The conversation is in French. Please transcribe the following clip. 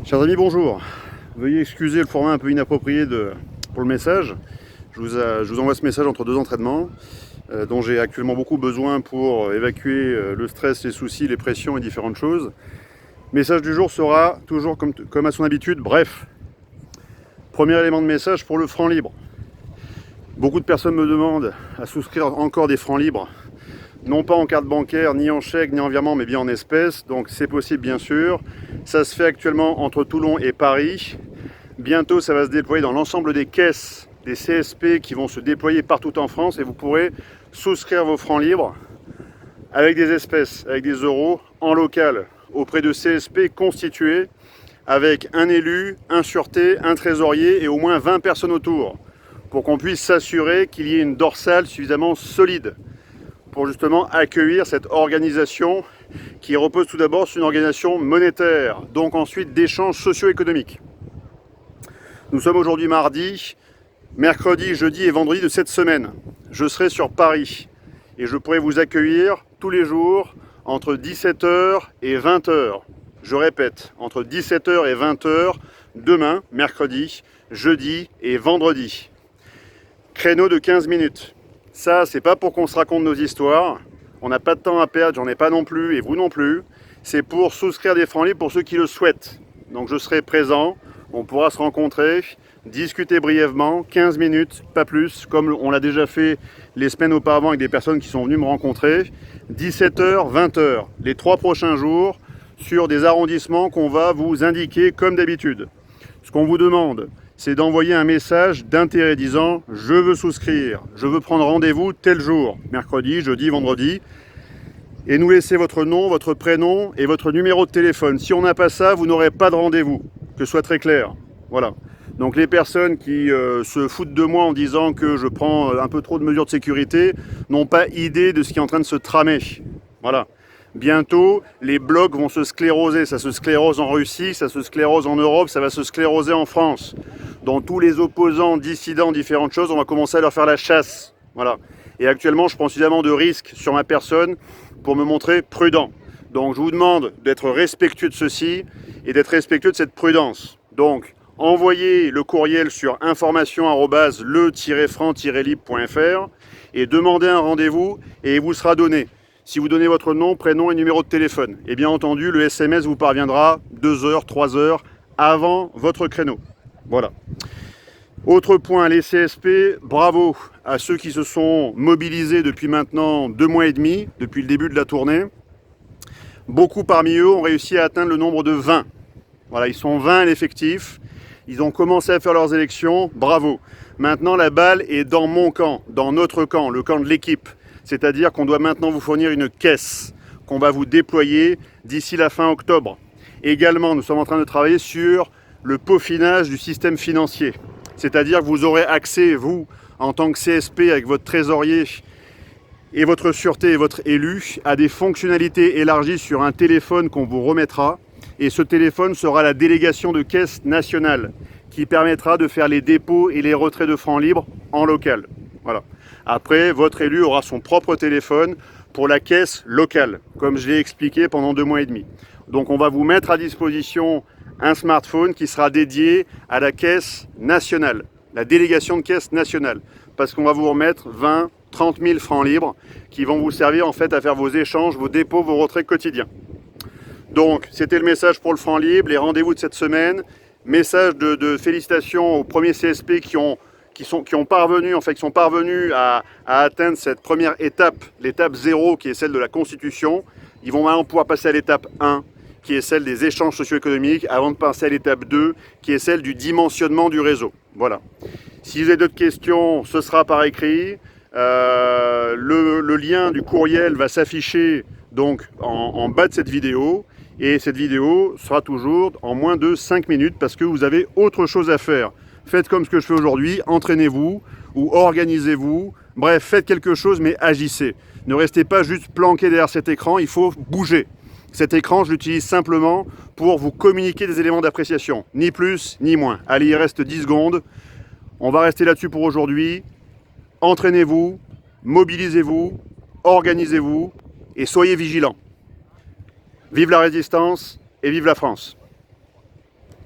Chers amis, bonjour. Veuillez excuser le format un peu inapproprié pour le message. Je vous envoie ce message entre deux entraînements dont j'ai actuellement beaucoup besoin pour évacuer le stress, les soucis, les pressions et différentes choses. Le message du jour sera toujours comme à son habitude, bref. Premier élément de message pour le franc libre. Beaucoup de personnes me demandent à souscrire encore des francs libres, non pas en carte bancaire, ni en chèque, ni en virement, mais bien en espèces. Donc c'est possible bien sûr. Ça se fait actuellement entre Toulon et Paris. Bientôt ça va se déployer dans l'ensemble des caisses, des CSP qui vont se déployer partout en France et vous pourrez souscrire vos francs libres avec des espèces, avec des euros en local auprès de CSP constitués avec un élu, un sûreté, un trésorier et au moins 20 personnes autour pour qu'on puisse s'assurer qu'il y ait une dorsale suffisamment solide pour justement accueillir cette organisation qui repose tout d'abord sur une organisation monétaire, donc ensuite d'échanges socio-économiques. Nous sommes aujourd'hui mardi, mercredi, jeudi et vendredi de cette semaine. Je serai sur Paris et je pourrai vous accueillir tous les jours entre 17h et 20h. Je répète, entre 17h et 20h, demain, mercredi, jeudi et vendredi. Créneau de 15 minutes. Ça, c'est pas pour qu'on se raconte nos histoires. On n'a pas de temps à perdre, j'en ai pas non plus, et vous non plus. C'est pour souscrire des francs libres pour ceux qui le souhaitent. Donc je serai présent, on pourra se rencontrer, discuter brièvement, 15 minutes, pas plus, comme on l'a déjà fait les semaines auparavant avec des personnes qui sont venues me rencontrer. 17h, 20h, les 3 prochains jours, sur des arrondissements qu'on va vous indiquer comme d'habitude. Ce qu'on vous demande, c'est d'envoyer un message d'intérêt disant « Je veux souscrire, je veux prendre rendez-vous tel jour, mercredi, jeudi, vendredi », et nous laisser votre nom, votre prénom et votre numéro de téléphone. Si on n'a pas ça, vous n'aurez pas de rendez-vous, que ce soit très clair. Voilà. Donc les personnes qui se foutent de moi en disant que je prends un peu trop de mesures de sécurité n'ont pas idée de ce qui est en train de se tramer. Voilà. Bientôt, les blocs vont se scléroser. Ça se sclérose en Russie, ça se sclérose en Europe, ça va se scléroser en France. Dans tous les opposants, dissidents, différentes choses, on va commencer à leur faire la chasse. Voilà. Et actuellement, je prends suffisamment de risques sur ma personne pour me montrer prudent. Donc, je vous demande d'être respectueux de ceci et d'être respectueux de cette prudence. Donc, envoyez le courriel sur information@le-franc-libre.fr et demandez un rendez-vous et il vous sera donné. Si vous donnez votre nom, prénom et numéro de téléphone. Et bien entendu, le SMS vous parviendra 2 heures, 3 heures avant votre créneau. Voilà. Autre point, les CSP, bravo à ceux qui se sont mobilisés depuis maintenant 2 mois et demi, depuis le début de la tournée. Beaucoup parmi eux ont réussi à atteindre le nombre de 20. Voilà, ils sont 20 à l'effectif. Ils ont commencé à faire leurs élections, bravo. Maintenant, la balle est dans mon camp, dans notre camp, le camp de l'équipe. C'est-à-dire qu'on doit maintenant vous fournir une caisse qu'on va vous déployer d'ici la fin octobre. Également, nous sommes en train de travailler sur le peaufinage du système financier. C'est-à-dire que vous aurez accès, vous, en tant que CSP, avec votre trésorier et votre sûreté et votre élu, à des fonctionnalités élargies sur un téléphone qu'on vous remettra. Et ce téléphone sera la délégation de caisse nationale qui permettra de faire les dépôts et les retraits de francs libres en local. Voilà. Après, votre élu aura son propre téléphone pour la caisse locale, comme je l'ai expliqué pendant 2 mois et demi. Donc on va vous mettre à disposition un smartphone qui sera dédié à la caisse nationale, la délégation de caisse nationale, parce qu'on va vous remettre 20, 30 000 francs libres qui vont vous servir en fait à faire vos échanges, vos dépôts, vos retraits quotidiens. Donc c'était le message pour le franc libre, les rendez-vous de cette semaine. Message de félicitations aux premiers CSP qui sont parvenus à atteindre cette première étape, l'étape 0 qui est celle de la Constitution. Ils vont maintenant pouvoir passer à l'étape 1 qui est celle des échanges socio-économiques avant de passer à l'étape 2 qui est celle du dimensionnement du réseau. Voilà. Si vous avez d'autres questions, ce sera par écrit. Le lien du courriel va s'afficher donc en bas de cette vidéo. Et cette vidéo sera toujours en moins de 5 minutes parce que vous avez autre chose à faire. Faites comme ce que je fais aujourd'hui, entraînez-vous ou organisez-vous. Bref, faites quelque chose mais agissez. Ne restez pas juste planqué derrière cet écran, il faut bouger. Cet écran, je l'utilise simplement pour vous communiquer des éléments d'appréciation. Ni plus, ni moins. Allez, il reste 10 secondes. On va rester là-dessus pour aujourd'hui. Entraînez-vous, mobilisez-vous, organisez-vous et soyez vigilants. Vive la résistance et vive la France!